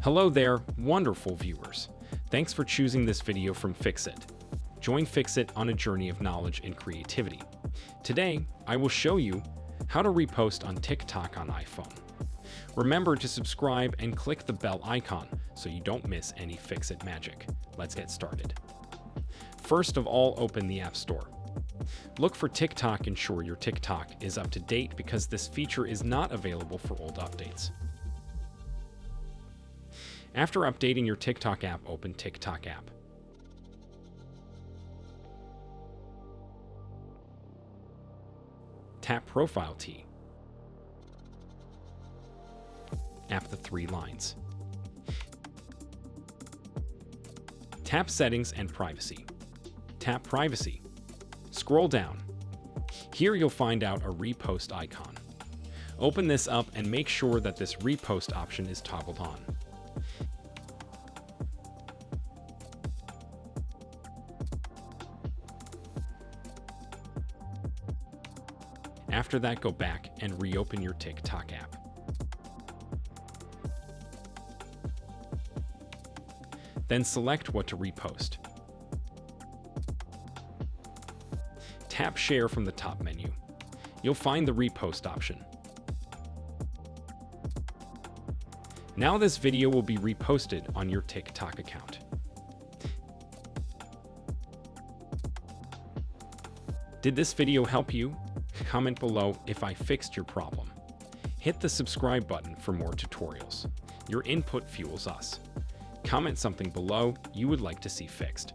Hello there, wonderful viewers. Thanks for choosing this video from Fixit. Join Fixit on a journey of knowledge and creativity. Today, I will show you how to repost on TikTok on iPhone. Remember to subscribe and click the bell icon so you don't miss any Fixit magic. Let's get started. First of all, open the App Store. Look for TikTok. Ensure your TikTok is up to date because this feature is not available for old updates. After updating your TikTok app, open TikTok app. Tap Profile T. Tap the three lines. Tap Settings and Privacy. Tap Privacy. Scroll down. Here you'll find out a repost icon. Open this up and make sure that this repost option is toggled on. After that, go back and reopen your TikTok app. Then select what to repost. Tap Share from the top menu. You'll find the repost option. Now this video will be reposted on your TikTok account. Did this video help you? Comment below if I fixed your problem. Hit the subscribe button for more tutorials. Your input fuels us. Comment something below you would like to see fixed.